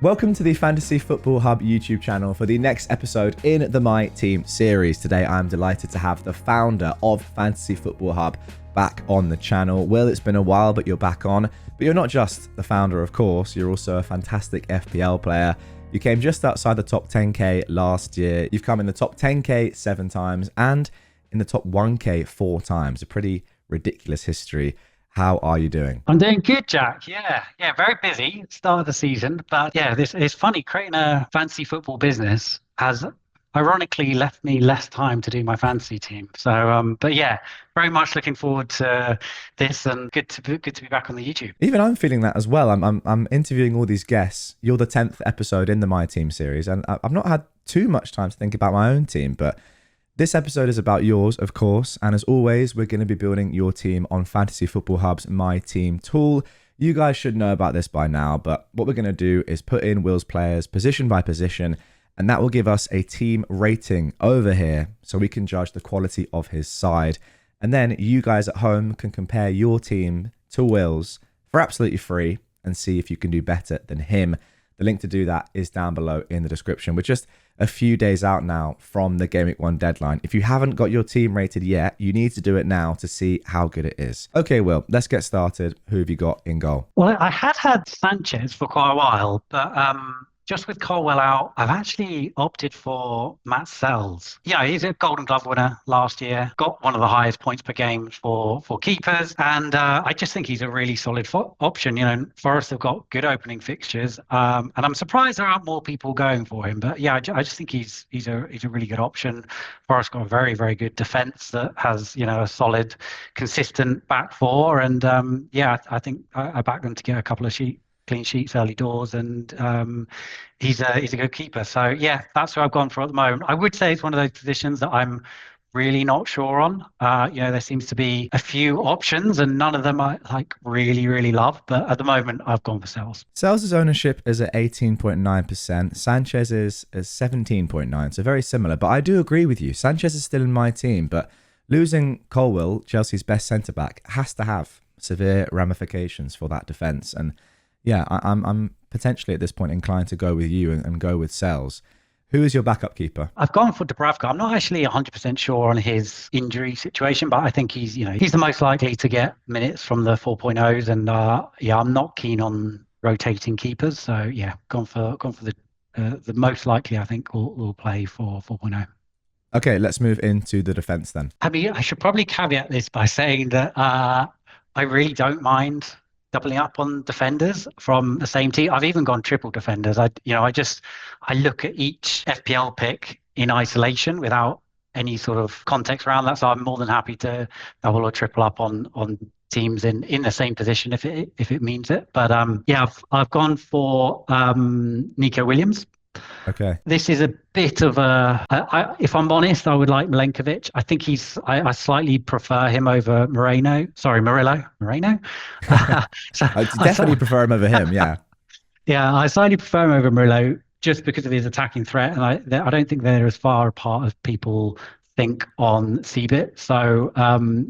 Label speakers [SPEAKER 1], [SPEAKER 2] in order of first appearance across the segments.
[SPEAKER 1] Welcome to the Fantasy Football Hub YouTube channel for the next episode in the My Team series. Today I'm delighted to have the founder of Fantasy Football Hub back on the channel. Will, it's been a while, but you're back on. But you're not just the founder, of course, you're also a fantastic FPL player. You came just outside the top 10k last year. You've come in the top 10k 7 times and in the top 1k 4 times. A pretty ridiculous history. How are you doing?
[SPEAKER 2] I'm doing good, Jack. Yeah, very busy. Start of the season, but yeah, this is funny. Creating a fantasy football business has ironically left me less time to do my fantasy team. So, but yeah, very much looking forward to this, and good to be back on the YouTube.
[SPEAKER 1] Even I'm feeling that as well. I'm interviewing all these guests. You're the 10th episode in the My Team series, and I've not had too much time to think about my own team, but this episode is about yours, of course, and as always, we're going to be building your team on Fantasy Football Hub's My Team tool. You guys should know about this by now, but what we're going to do is put in Will's players position by position, and that will give us a team rating over here so we can judge the quality of his side. And then you guys at home can compare your team to Will's for absolutely free and see if you can do better than him. The link to do that is down below in the description. We're just a few days out now from the Gameweek 1 deadline. If you haven't got your team rated yet, you need to do it now to see how good it is. Okay, Will, let's get started. Who have you got in goal?
[SPEAKER 2] Well, I had Sanchez for quite a while, but just with Colwell out, I've actually opted for Matt Sells. Yeah, he's a Golden Glove winner last year, got one of the highest points per game for keepers, and I just think he's a really solid option. You know, Forest have got good opening fixtures, and I'm surprised there aren't more people going for him. But yeah, I just think he's a really good option. Forest got a very, very good defence that has, you know, a solid, consistent back four, and yeah, I think I back them to get a couple of clean sheets early doors, and he's a good keeper. So yeah, that's who I've gone for at the moment. I would say it's one of those positions that I'm really not sure on. You know, there seems to be a few options and none of them I like really love, but at the moment I've gone for Sells.
[SPEAKER 1] Sells' ownership is at 18.9%. Sanchez is 17.9%, so very similar. But I do agree with you. Sanchez is still in my team, but losing Colwell, Chelsea's best centre-back, has to have severe ramifications for that defence. And yeah, I'm potentially at this point inclined to go with you and go with Sells. Who is your backup keeper?
[SPEAKER 2] I've gone for Dubravka. I'm not actually 100% sure on his injury situation, but I think he's the most likely to get minutes from the 4.0s, and yeah, I'm not keen on rotating keepers. So yeah, gone for the most likely I think will play for 4.0.
[SPEAKER 1] Okay, let's move into the defence then.
[SPEAKER 2] I mean, I should probably caveat this by saying that I really don't mind doubling up on defenders from the same team. I've even gone triple defenders. I look at each FPL pick in isolation without any sort of context around that. So I'm more than happy to double or triple up on teams in the same position if it means it. But yeah, I've gone for Nico Williams.
[SPEAKER 1] Okay.
[SPEAKER 2] This is a bit of if I'm honest, I would like Milenkovic. I think I slightly prefer him over Moreno. Sorry, Moreno.
[SPEAKER 1] So, I definitely prefer him over him, yeah.
[SPEAKER 2] Yeah, I slightly prefer him over Murillo just because of his attacking threat. And I don't think they're as far apart as people think on CBIT. So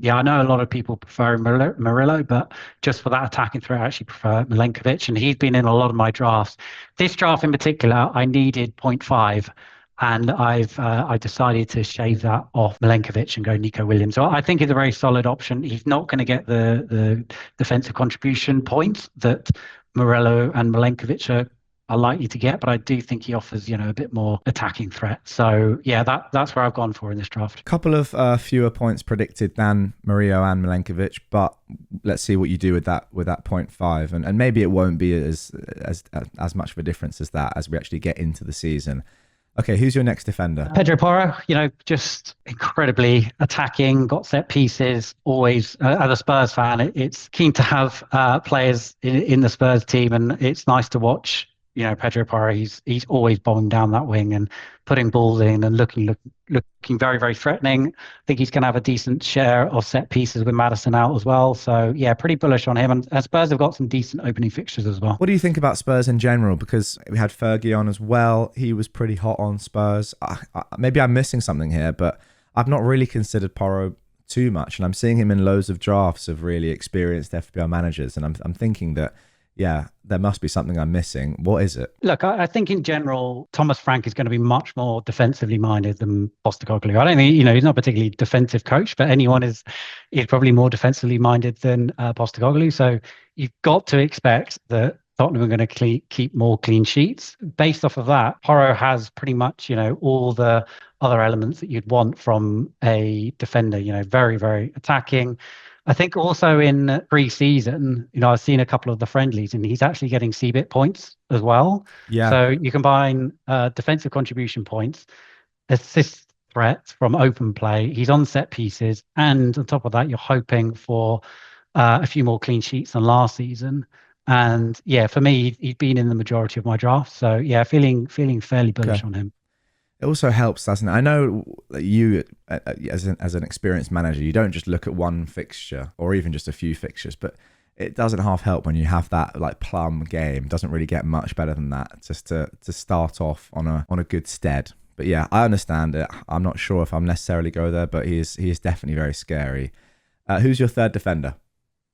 [SPEAKER 2] yeah, I know a lot of people prefer Murillo, but just for that attacking threat, I actually prefer Milenkovic, and he's been in a lot of my drafts. This draft in particular, I needed 0.5, and I decided to shave that off Milenkovic and go Nico Williams. So I think he's a very solid option. He's not going to get the defensive contribution points that Murillo and Milenkovic are likely to get, but I do think he offers, a bit more attacking threat. So yeah, that's where I've gone for in this draft.
[SPEAKER 1] Couple of fewer points predicted than Murillo and Milenkovic, but let's see what you do with that 0.5, and maybe it won't be as much of a difference as that as we actually get into the season. Okay, who's your next defender?
[SPEAKER 2] Pedro Porro, just incredibly attacking, got set pieces, always, as a Spurs fan, it's keen to have players in the Spurs team, and it's nice to watch. Pedro Porro, he's always bombing down that wing and putting balls in and looking very, very threatening. I think he's going to have a decent share of set pieces with Maddison out as well. So yeah, pretty bullish on him. And Spurs have got some decent opening fixtures as well.
[SPEAKER 1] What do you think about Spurs in general? Because we had Fergie on as well. He was pretty hot on Spurs. Maybe I'm missing something here, but I've not really considered Porro too much. And I'm seeing him in loads of drafts of really experienced FPL managers. And I'm thinking that, yeah, there must be something I'm missing. What is it?
[SPEAKER 2] Look, I think in general, Thomas Frank is going to be much more defensively minded than Postecoglou. I don't think, he's not a particularly defensive coach, but anyone is probably more defensively minded than Postecoglou. So you've got to expect that Tottenham are going to keep more clean sheets. Based off of that, Porro has pretty much, all the other elements that you'd want from a defender, very, very attacking. I think also in pre-season, I've seen a couple of the friendlies and he's actually getting CBIT points as well.
[SPEAKER 1] Yeah.
[SPEAKER 2] So you combine defensive contribution points, assist threats from open play, he's on set pieces, and on top of that, you're hoping for a few more clean sheets than last season. And yeah, for me, he's been in the majority of my drafts. So yeah, feeling fairly bullish on him.
[SPEAKER 1] It also helps, doesn't it? I know that you, as an experienced manager, you don't just look at one fixture or even just a few fixtures, but it doesn't half help when you have that like plum game. It doesn't really get much better than that, just to start off on a good stead. But yeah, I understand it. I'm not sure if I'm necessarily go there, but he is definitely very scary. Who's your third defender?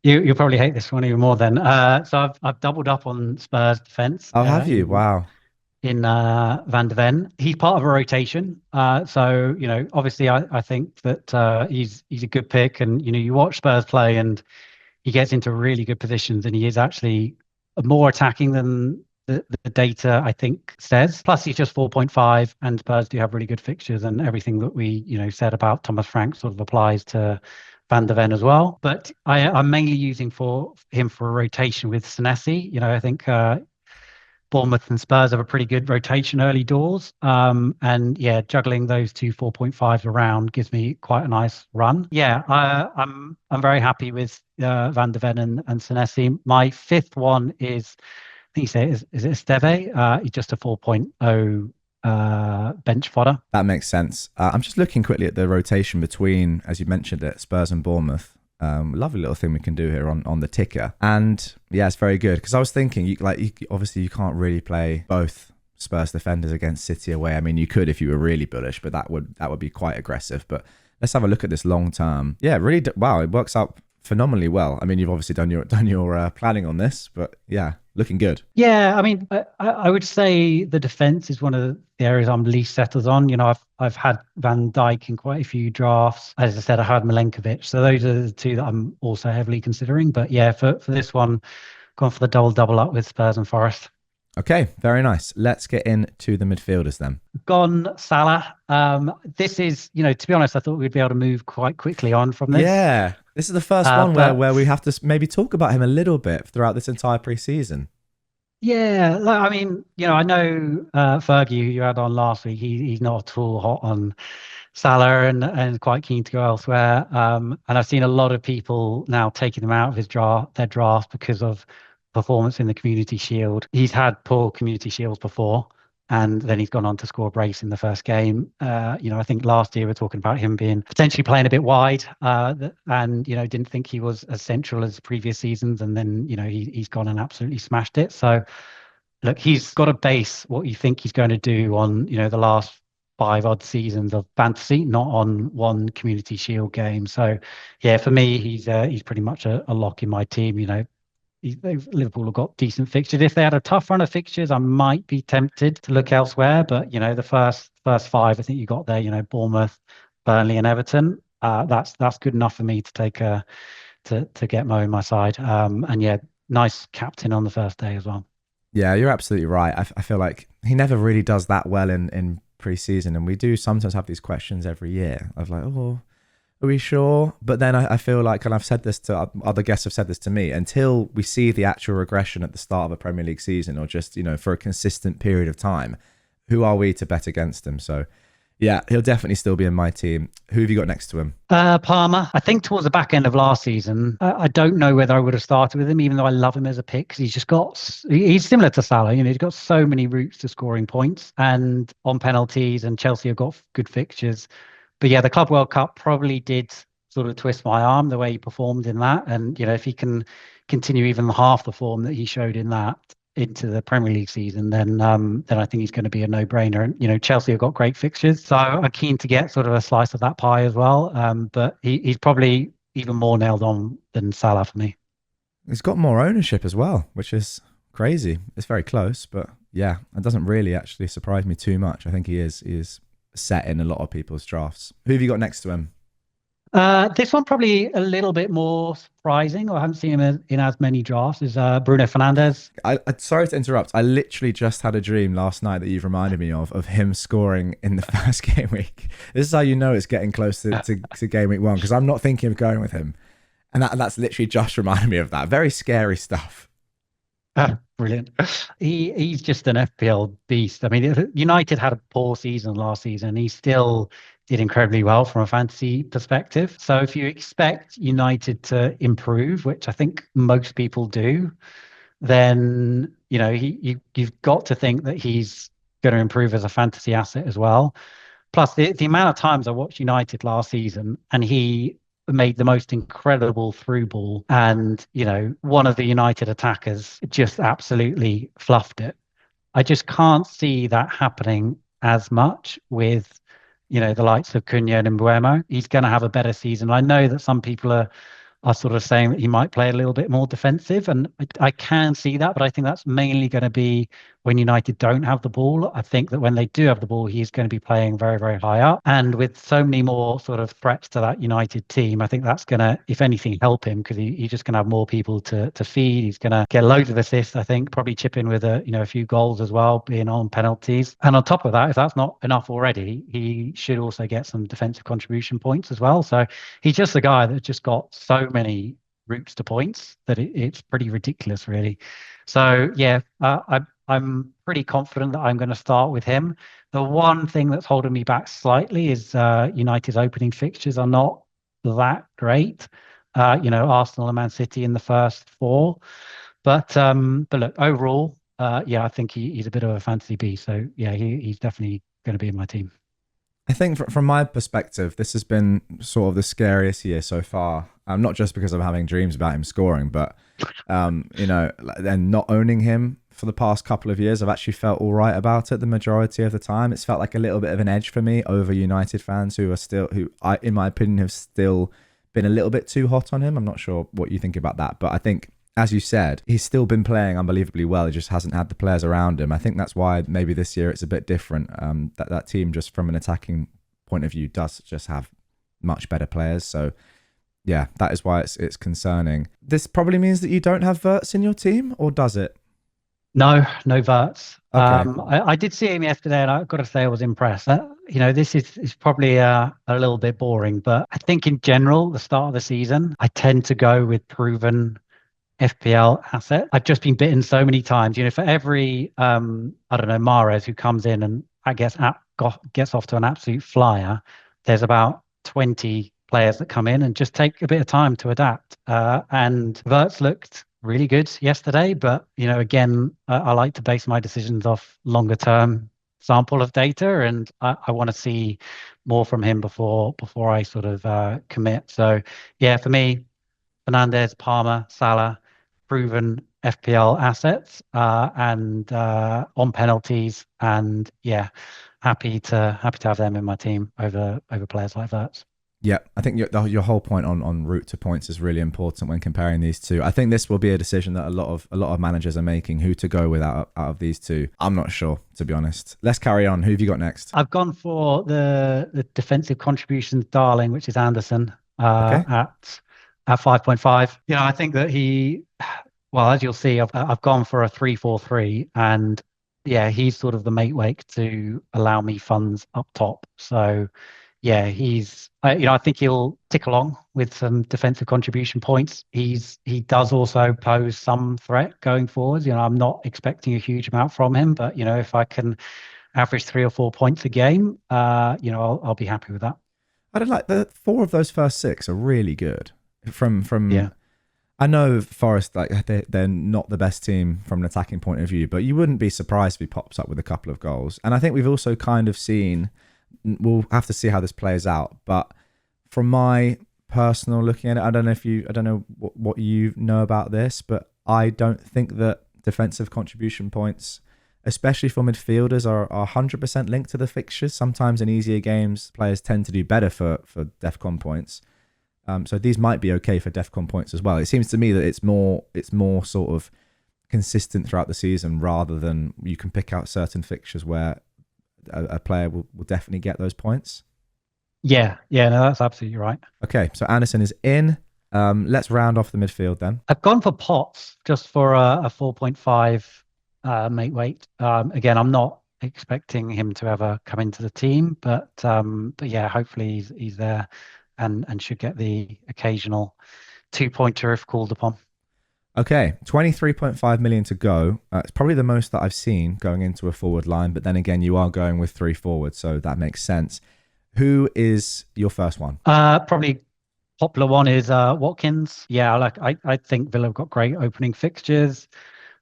[SPEAKER 2] You'll probably hate this one even more then. So I've doubled up on Spurs defense.
[SPEAKER 1] Oh, have you? Wow.
[SPEAKER 2] In Van de Ven. He's part of a rotation. So, obviously I think that he's a good pick, and, you watch Spurs play and he gets into really good positions and he is actually more attacking than the data I think says. Plus he's just 4.5 and Spurs do have really good fixtures, and everything that we, said about Thomas Frank sort of applies to Van de Ven as well. But I'm mainly using for him for a rotation with Senesi. I think Bournemouth and Spurs have a pretty good rotation early doors. And yeah, juggling those two 4.5s around gives me quite a nice run. Yeah, I'm very happy with Van de Ven and Senesi. My fifth one is, I think you say, is it Esteve? He's just a 4.0 bench fodder.
[SPEAKER 1] That makes sense. I'm just looking quickly at the rotation between, as you mentioned it, Spurs and Bournemouth. Lovely little thing we can do here on the ticker, and yeah, it's very good because I was thinking, obviously you can't really play both Spurs defenders against City away. I mean, you could if you were really bullish, but that would be quite aggressive. But let's have a look at this long term. Yeah, really, wow, it works out phenomenally well. I mean, you've obviously done your planning on this, but yeah, looking good.
[SPEAKER 2] Yeah, I mean, I would say the defense is one of the areas I'm least settled on. I've had Van Dijk in quite a few drafts. As I said, I had Milenkovic. So those are the two that I'm also heavily considering. But yeah, for this one, gone for the double up with Spurs and Forest.
[SPEAKER 1] Okay, very nice. Let's get into the midfielders then.
[SPEAKER 2] Gone Salah. This is, to be honest, I thought we'd be able to move quite quickly on from this.
[SPEAKER 1] Yeah, this is the first one where we have to maybe talk about him a little bit throughout this entire preseason.
[SPEAKER 2] Yeah, I mean, I know Fergie, who you had on last week, he's not at all hot on Salah and quite keen to go elsewhere. And I've seen a lot of people now taking him out of their draft because of performance in the Community Shield. He's had poor Community Shields before, and then he's gone on to score a brace in the first game. I think last year we were talking about him being potentially playing a bit wide, and didn't think he was as central as previous seasons. And then he's gone and absolutely smashed it. So look, he's got to base what you think he's going to do on the last 5 odd seasons of fantasy, not on one Community Shield game. So yeah, for me, he's pretty much a lock in my team. Liverpool have got decent fixtures. If they had a tough run of fixtures, I might be tempted to look elsewhere. But the first 5, I think you got there. Bournemouth, Burnley, and Everton. That's good enough for me to take to get Mo in my side. And yeah, nice captain on the first day as well.
[SPEAKER 1] Yeah, you're absolutely right. I feel like he never really does that well in pre-season, and we do sometimes have these questions every year of like, oh, are we sure? But then I feel like, and I've said this to other guests have said this to me, until we see the actual regression at the start of a Premier League season, or just, for a consistent period of time, who are we to bet against him? So yeah, he'll definitely still be in my team. Who have you got next to him?
[SPEAKER 2] Palmer. I think towards the back end of last season, I don't know whether I would have started with him, even though I love him as a pick, because he's similar to Salah. He's got so many routes to scoring points and on penalties, and Chelsea have got good fixtures. But yeah, the Club World Cup probably did sort of twist my arm the way he performed in that. And, if he can continue even half the form that he showed in that into the Premier League season, then I think he's going to be a no-brainer. And, Chelsea have got great fixtures. So I'm keen to get sort of a slice of that pie as well. But he's probably even more nailed on than Salah for me.
[SPEAKER 1] He's got more ownership as well, which is crazy. It's very close, but yeah, it doesn't really actually surprise me too much. I think he is set in a lot of people's drafts. Who have you got next to him?
[SPEAKER 2] This one probably a little bit more surprising. I haven't seen him in as many drafts as Bruno Fernandes.
[SPEAKER 1] Sorry to interrupt. I literally just had a dream last night that you've reminded me of him scoring in the first game week. This is how you know it's getting close to game week 1, because I'm not thinking of going with him. And that's literally just reminded me of that. Very scary stuff.
[SPEAKER 2] Brilliant. He's just an FPL beast. I mean, United had a poor season last season. He still did incredibly well from a fantasy perspective. So if you expect United to improve, which I think most people do, then you've got to think that he's going to improve as a fantasy asset as well. Plus, the amount of times I watched United last season and he made the most incredible through ball, and one of the United attackers just absolutely fluffed it. I just can't see that happening as much with the likes of Cunha and Mbuemo. He's going to have a better season. I know that some people are sort of saying that he might play a little bit more defensive, and I can see that, but I think that's mainly going to be when United don't have the ball. I think that when they do have the ball, he's going to be playing very, very high up. And with so many more sort of threats to that United team, I think that's going to, if anything, help him, because he's just going to have more people to feed. He's going to get loads of assists, I think, probably chip in with a few goals as well, being on penalties. And on top of that, if that's not enough already, he should also get some defensive contribution points as well. So he's just a guy that's just got so many routes to points that it's pretty ridiculous, really. So yeah, I'm pretty confident that I'm going to start with him. The one thing that's holding me back slightly is United's opening fixtures are not that great. Arsenal and Man City in the first 4, but look, overall, yeah, I think he's a bit of a fantasy beast. So yeah, he's definitely going to be in my team.
[SPEAKER 1] I think from my perspective, this has been sort of the scariest year so far. Not just because I'm having dreams about him scoring, but then not owning him for the past couple of years, I've actually felt all right about it the majority of the time. It's felt like a little bit of an edge for me over United fans who in my opinion, have still been a little bit too hot on him. I'm not sure what you think about that, but I think, as you said, he's still been playing unbelievably well. He just hasn't had the players around him. I think that's why maybe this year it's a bit different. That team, just from an attacking point of view, does just have much better players. So yeah, that is why it's concerning. This probably means that you don't have Verts in your team, or does it?
[SPEAKER 2] No Verts.
[SPEAKER 1] Okay.
[SPEAKER 2] I did see him yesterday, and I've got to say I was impressed. This is probably a little bit boring, but I think in general, the start of the season, I tend to go with proven FPL asset. I've just been bitten so many times. For every I don't know, Mahrez who comes in and gets off to an absolute flyer, there's about 20 players that come in and just take a bit of time to adapt. And Verts looked really good yesterday, but again, I like to base my decisions off longer term sample of data, and I want to see more from him before I sort of commit. So yeah, for me, Fernandez, Palmer, Salah, proven FPL assets, and on penalties, and yeah, happy to have them in my team over players like that.
[SPEAKER 1] Yeah, I think your whole point on route to points is really important when comparing these two. I think this will be a decision that a lot of managers are making, who to go with out of these two. I'm not sure, to be honest. Let's carry on. Who have you got next?
[SPEAKER 2] I've gone for the defensive contributions darling, which is Anderson,
[SPEAKER 1] Okay.
[SPEAKER 2] at 5.5. I think that well, as you'll see, I've gone for a 3-4-3, and yeah, he's sort of the mate wake to allow me funds up top. So yeah, I think he'll tick along with some defensive contribution points. He does also pose some threat going forward. I'm not expecting a huge amount from him, but if I can average 3 or 4 points a game, I'll be happy with that.
[SPEAKER 1] I don't like the 4 of those first 6 are really good.
[SPEAKER 2] Yeah.
[SPEAKER 1] I know Forest, like they're not the best team from an attacking point of view, but you wouldn't be surprised if he pops up with a couple of goals. And I think we've also kind of seen, we'll have to see how this plays out, but from my personal looking at it, I don't know what you know about this, but I don't think that defensive contribution points, especially for midfielders, are 100% linked to the fixtures. Sometimes in easier games, players tend to do better for DEFCON points. So these might be okay for DEFCON points as well. It seems to me that it's more sort of consistent throughout the season rather than you can pick out certain fixtures where a player will definitely get those points.
[SPEAKER 2] Yeah, yeah, no, that's absolutely right.
[SPEAKER 1] Okay, so Anderson is in. Let's round off the midfield then.
[SPEAKER 2] I've gone for Potts just for a 4.5 mate weight. Again, I'm not expecting him to ever come into the team, but yeah, hopefully he's there and should get the occasional 2-pointer if called upon.
[SPEAKER 1] Okay, 23.5 million to go. It's probably the most that I've seen going into a forward line, but then again, you are going with 3 forwards, so that makes sense. Who is your first one?
[SPEAKER 2] Probably popular one is Watkins. Yeah, I think Villa have got great opening fixtures.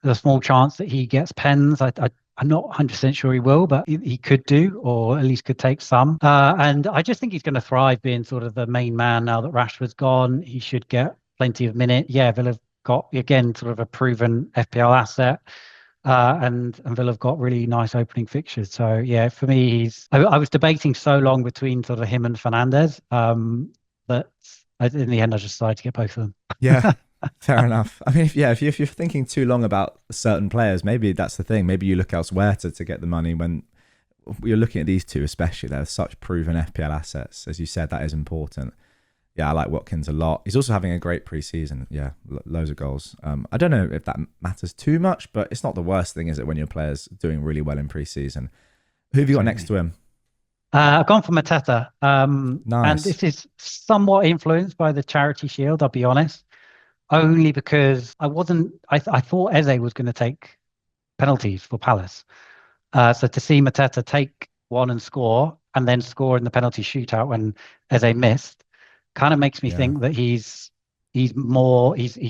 [SPEAKER 2] There's a small chance that he gets pens. I'm not 100% sure he will, but he could do, or at least could take some. And I just think he's going to thrive being sort of the main man now that Rashford's gone. He should get plenty of minutes. Yeah, Villa have got, again, sort of a proven FPL asset. And Villa have got really nice opening fixtures. So yeah, for me, I was debating so long between sort of him and Fernandez, but in the end, I just decided to get both of them.
[SPEAKER 1] Yeah, fair enough. I mean, if you're thinking too long about certain players, maybe that's the thing. Maybe you look elsewhere to get the money when you're looking at these two, especially. They're such proven FPL assets. As you said, that is important. Yeah, I like Watkins a lot. He's also having a great preseason. Yeah, loads of goals. I don't know if that matters too much, but it's not the worst thing, is it, when your player's doing really well in preseason? Who have you got next to him?
[SPEAKER 2] I've gone for Mateta.
[SPEAKER 1] Nice.
[SPEAKER 2] And this is somewhat influenced by the Charity Shield, I'll be honest, only because I thought Eze was going to take penalties for Palace. So to see Mateta take one and score, and then score in the penalty shootout when Eze missed, kind of makes me think that he's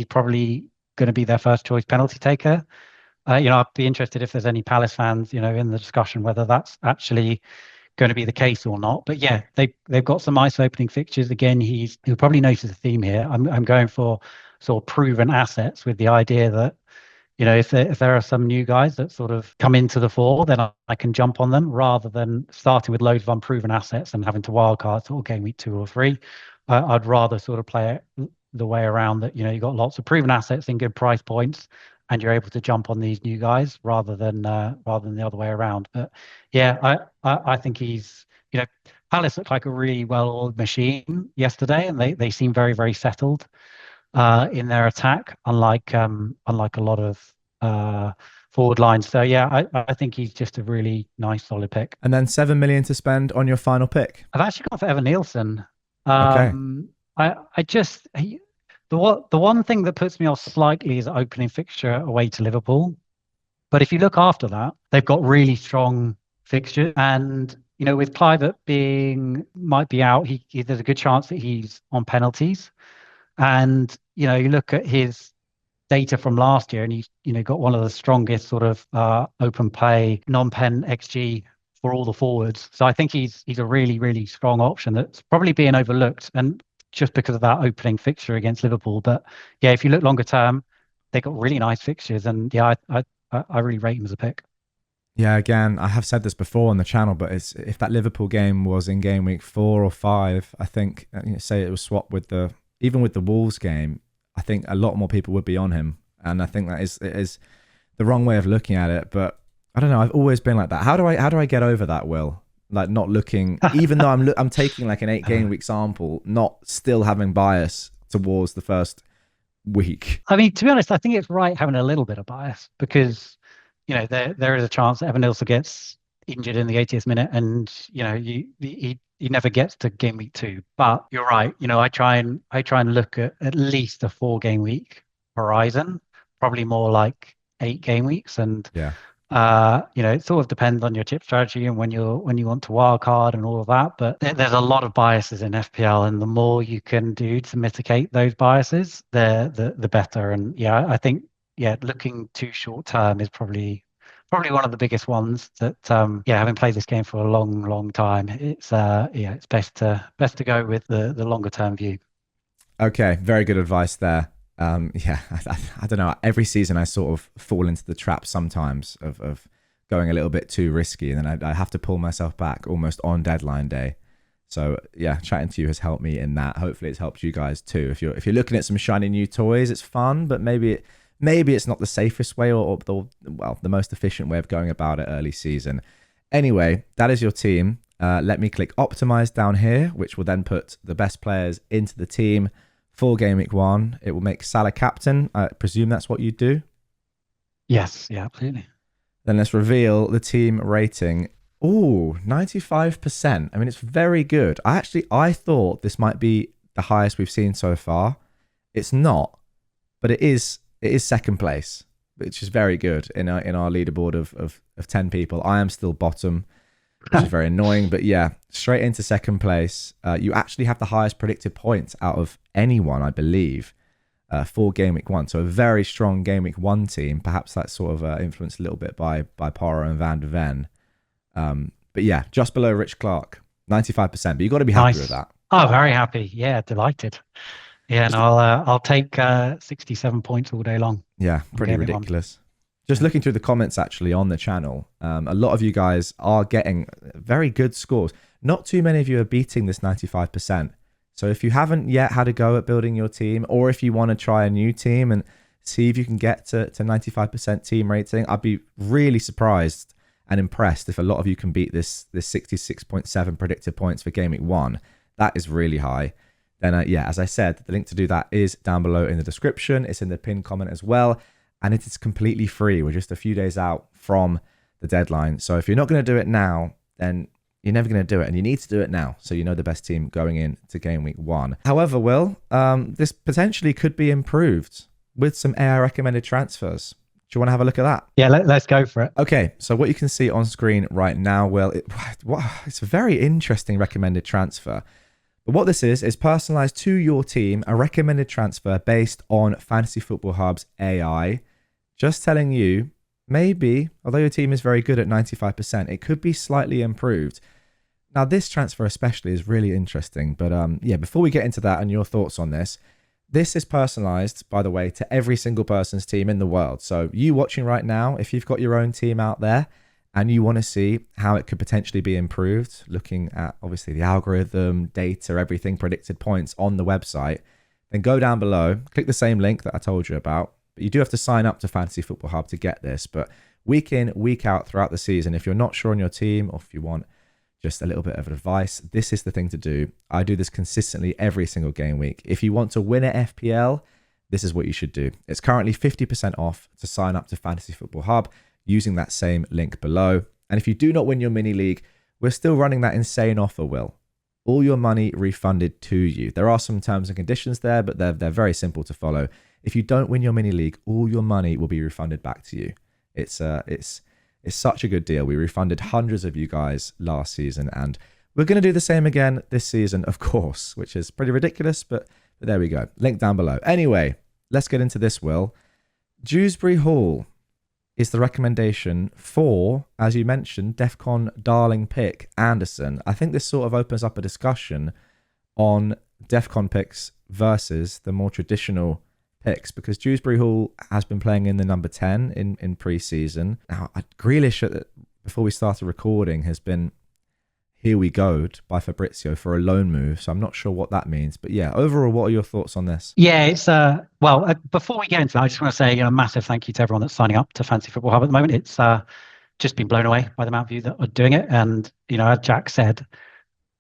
[SPEAKER 2] probably going to be their first choice penalty taker. I'd be interested if there's any Palace fans, in the discussion whether that's actually going to be the case or not. But yeah, they've got some nice opening fixtures. Again, you'll probably notice a theme here. I'm going for sort of proven assets with the idea that, if there are some new guys that sort of come into the fore, then I can jump on them rather than starting with loads of unproven assets and having to wildcard sort of game week 2 or 3. I'd rather sort of play it the way around that, you've got lots of proven assets in good price points and you're able to jump on these new guys rather than the other way around. But yeah, I think he's, Palace looked like a really well-oiled machine yesterday, and they seem very, very settled in their attack, unlike a lot of forward lines. So yeah, I think he's just a really nice, solid pick.
[SPEAKER 1] And then 7 million to spend on your final pick.
[SPEAKER 2] I've actually gone for Evan Nielsen.
[SPEAKER 1] Okay.
[SPEAKER 2] The one thing that puts me off slightly is opening fixture away to Liverpool. But if you look after that, they've got really strong fixtures. And, with Clivert might be out, there's a good chance that he's on penalties. And, you look at his data from last year and he's, got one of the strongest sort of open play, non-pen XG for all the forwards. So I think he's a really, really strong option that's probably being overlooked. And just because of that opening fixture against Liverpool. But yeah, if you look longer term, they got really nice fixtures, and yeah, I really rate him as a pick.
[SPEAKER 1] Yeah, again, I have said this before on the channel, but if that Liverpool game was in game week 4 or 5, I think, say it was swapped with even with the Wolves game, I think a lot more people would be on him, and I think it is the wrong way of looking at it. But I don't know, I've always been like that. How do I get over that, Will? Like, not looking, even though I'm taking like an 8 game week sample, not still having bias towards the first week.
[SPEAKER 2] I mean, to be honest, I think it's right having a little bit of bias because, there is a chance that Evan Nielsen gets injured in the 80th minute, and he never gets to game week 2. But you're right. I try and look at least a 4 game week horizon, probably more like 8 game weeks, and
[SPEAKER 1] yeah.
[SPEAKER 2] It sort of depends on your chip strategy and when you want to wildcard and all of that. But there's a lot of biases in FPL, and the more you can do to mitigate those biases, the better. And yeah, I think looking too short term is probably one of the biggest ones. That having played this game for a long time, it's best to go with the longer term view.
[SPEAKER 1] Okay, very good advice there. I don't know. Every season I sort of fall into the trap sometimes of going a little bit too risky, and then I have to pull myself back almost on deadline day. So yeah, chatting to you has helped me in that. Hopefully, it's helped you guys too. If you're looking at some shiny new toys, it's fun, but maybe it's not the safest way or the most efficient way of going about it early season. Anyway, that is your team. Let me click optimize down here, which will then put the best players into the team for Game Week 1. It will make Salah captain. I presume that's what you do.
[SPEAKER 2] Yes, yeah, absolutely.
[SPEAKER 1] Then let's reveal the team rating. Ooh, 95%. I mean, it's very good. I thought this might be the highest we've seen so far. It's not, but it is second place, which is very good in our leaderboard of 10 people. I am still bottom, which is very annoying. But yeah, straight into second place. You actually have the highest predicted points out of anyone, I believe, for Game Week 1. So a very strong Game Week 1 team. Perhaps that's sort of influenced a little bit by Poro and Van de Ven. But yeah, just below Rich Clark, 95%. But you've got to be happy with that.
[SPEAKER 2] Oh, very happy. Yeah, delighted. Yeah, and I'll take 67 points all day long.
[SPEAKER 1] Yeah, pretty ridiculous. Just looking through the comments actually on the channel, a lot of you guys are getting very good scores. Not too many of you are beating this 95%. So if you haven't yet had a go at building your team, or if you want to try a new team and see if you can get to 95% team rating, I'd be really surprised and impressed if a lot of you can beat this 66.7 predicted points for Game Week 1. That is really high. Then yeah, as I said, the link to do that is down below in the description. It's in the pinned comment as well. And it is completely free. We're just a few days out from the deadline. So if you're not going to do it now, then you're never going to do it. And you need to do it now so you know the best team going into Game Week 1. However, Will, this potentially could be improved with some AI recommended transfers. Do you want to have a look at that?
[SPEAKER 2] Yeah, let's go for it.
[SPEAKER 1] Okay, so what you can see on screen right now, Will, it's a very interesting recommended transfer. But what this is personalized to your team, a recommended transfer based on Fantasy Football Hub's AI. Just telling you, maybe, although your team is very good at 95%, it could be slightly improved. Now, this transfer especially is really interesting. But yeah, before we get into that and your thoughts on this is personalized, by the way, to every single person's team in the world. So you watching right now, if you've got your own team out there, and you want to see how it could potentially be improved, looking at obviously the algorithm, data, everything, predicted points on the website, then go down below, click the same link that I told you about. But you do have to sign up to Fantasy Football Hub to get this. But week in, week out throughout the season, if you're not sure on your team or if you want just a little bit of advice, this is the thing to do. I do this consistently every single game week. If you want to win at FPL, this is what you should do. It's currently 50% off to sign up to Fantasy Football Hub using that same link below. And if you do not win your mini league, we're still running that insane offer, Will. All your money refunded to you. There are some terms and conditions there, but they're very simple to follow. If you don't win your mini league, all your money will be refunded back to you. It's such a good deal. We refunded hundreds of you guys last season, and we're going to do the same again this season, of course, which is pretty ridiculous, but there we go. Link down below. Anyway, let's get into this, Will. Dewsbury Hall is the recommendation for, as you mentioned, DEFCON darling pick Anderson. I think this sort of opens up a discussion on DEFCON picks versus the more traditional picks, because Dewsbury Hall has been playing in the number 10 in pre-season. Now, Grealish, before we started recording, has been here we go'd by Fabrizio for a loan move, so I'm not sure what that means. But yeah, overall, what are your thoughts on this?
[SPEAKER 2] Yeah, it's well, before we get into that, I just want to say a massive thank you to everyone that's signing up to Fantasy Football Hub at the moment. It's just been blown away by the amount of you that are doing it. And, as Jack said,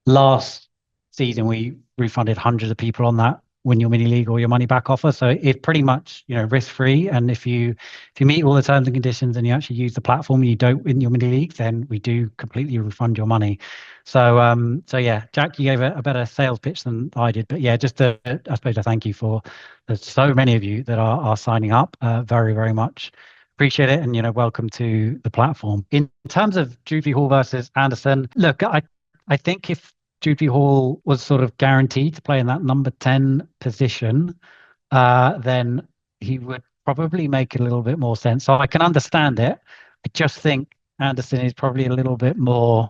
[SPEAKER 2] last season we refunded hundreds of people on that win your mini league or your money back offer. So it's pretty much, risk free. And if you meet all the terms and conditions and you actually use the platform and you don't win your mini league, then we do completely refund your money. So yeah, Jack, you gave a better sales pitch than I did. But yeah, just I suppose I thank you for there's so many of you that are signing up. Very, very much appreciate it. And, welcome to the platform. In terms of Dewsbury Hall versus Anderson, look, I think if Dewsbury Hall was sort of guaranteed to play in that number 10 position, then he would probably make a little bit more sense. So I can understand it. I just think Anderson is probably a little bit more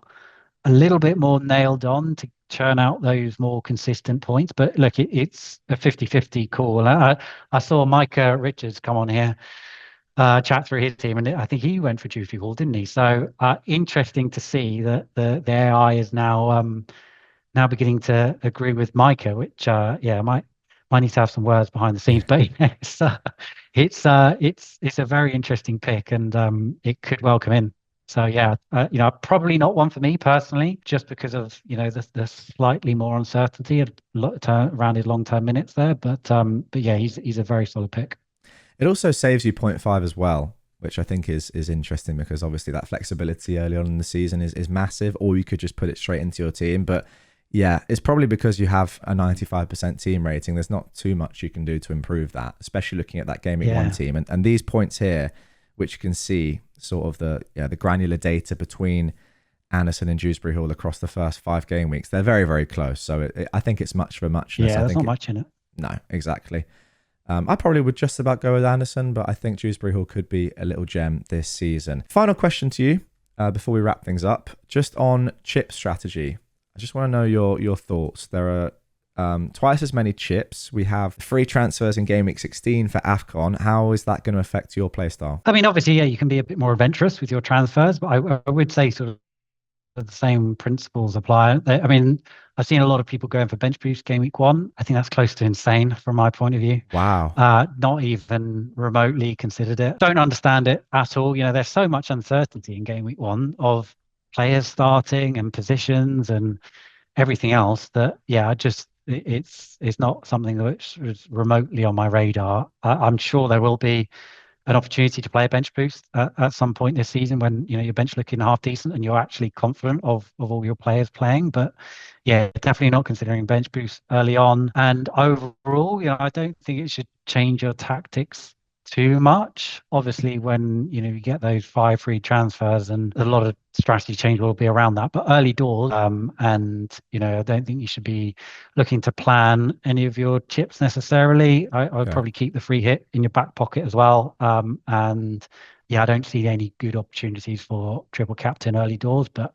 [SPEAKER 2] nailed on to churn out those more consistent points. But look, it's a 50-50 call. I saw Micah Richards come on here, chat through his team, and I think he went for Dewsbury Hall, didn't he? So interesting to see that the AI is now now beginning to agree with Micah, which might need to have some words behind the scenes, but yeah, it's a very interesting pick, and it could well come in. So yeah, probably not one for me personally, just because of the slightly more uncertainty around his long-term minutes there. But yeah, he's a very solid pick.
[SPEAKER 1] It also saves you point 0.5 as well, which I think is interesting because obviously that flexibility early on in the season is massive, or you could just put it straight into your team. But yeah, it's probably because you have a 95% team rating. There's not too much you can do to improve that, especially looking at that Gameweek 1 team. And these points here, which you can see sort of the granular data between Anderson and Dewsbury Hall across the first 5 game weeks, they're very, very close. So I think it's much for muchness.
[SPEAKER 2] Yeah, there's not much in it.
[SPEAKER 1] No, exactly. I probably would just about go with Anderson, but I think Dewsbury Hall could be a little gem this season. Final question to you before we wrap things up, just on chip strategy. I just want to know your thoughts. There are twice as many chips. We have free transfers in Game Week 16 for AFCON. How is that going to affect your playstyle?
[SPEAKER 2] I mean, obviously, yeah, you can be a bit more adventurous with your transfers, but I would say sort of the same principles apply. I mean, I've seen a lot of people going for bench boost Game Week 1. I think that's close to insane from my point of view.
[SPEAKER 1] Wow.
[SPEAKER 2] Not even remotely considered it. Don't understand it at all. There's so much uncertainty in Game Week 1 of players starting and positions and everything else that, yeah, it's not something which is remotely on my radar. I'm sure there will be an opportunity to play a bench boost at some point this season when your bench looking half decent and you're actually confident of all your players playing. But yeah, definitely not considering bench boost early on. And overall, I don't think it should change your tactics too much. Obviously, when you get those 5 free transfers, and a lot of strategy change will be around that. But early doors, and I don't think you should be looking to plan any of your chips necessarily. I would probably keep the free hit in your back pocket as well. And yeah, I don't see any good opportunities for triple captain early doors. But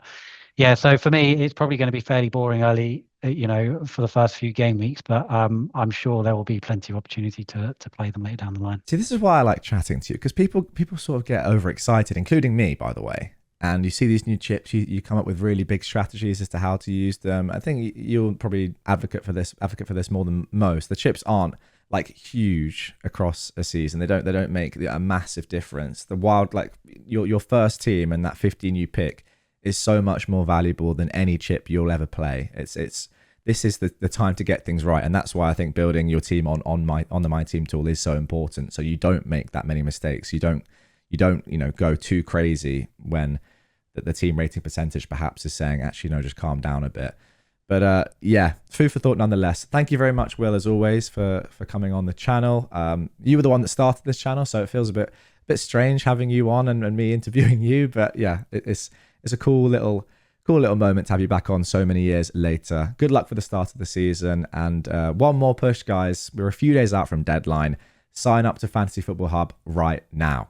[SPEAKER 2] yeah, so for me, it's probably going to be fairly boring early, for the first few game weeks, but I'm sure there will be plenty of opportunity to play them later down the line.
[SPEAKER 1] See, this is why I like chatting to you, because people sort of get overexcited, including me, by the way. And you see these new chips, you come up with really big strategies as to how to use them. I think you'll probably advocate for this more than most. The chips aren't like huge across a season. They don't make a massive difference. The wild, like your first team and that 15 you pick is so much more valuable than any chip you'll ever play. This is the time to get things right, and that's why I think building your team on the My Team tool is so important. So you don't make that many mistakes. You don't go too crazy when the team rating percentage perhaps is saying, actually no, just calm down a bit. But yeah, food for thought nonetheless. Thank you very much, Will, as always, for coming on the channel. You were the one that started this channel, so it feels a bit strange having you on and me interviewing you. But yeah, it's a cool little moment to have you back on so many years later. Good luck for the start of the season. And one more push, guys. We're a few days out from deadline. Sign up to Fantasy Football Hub right now.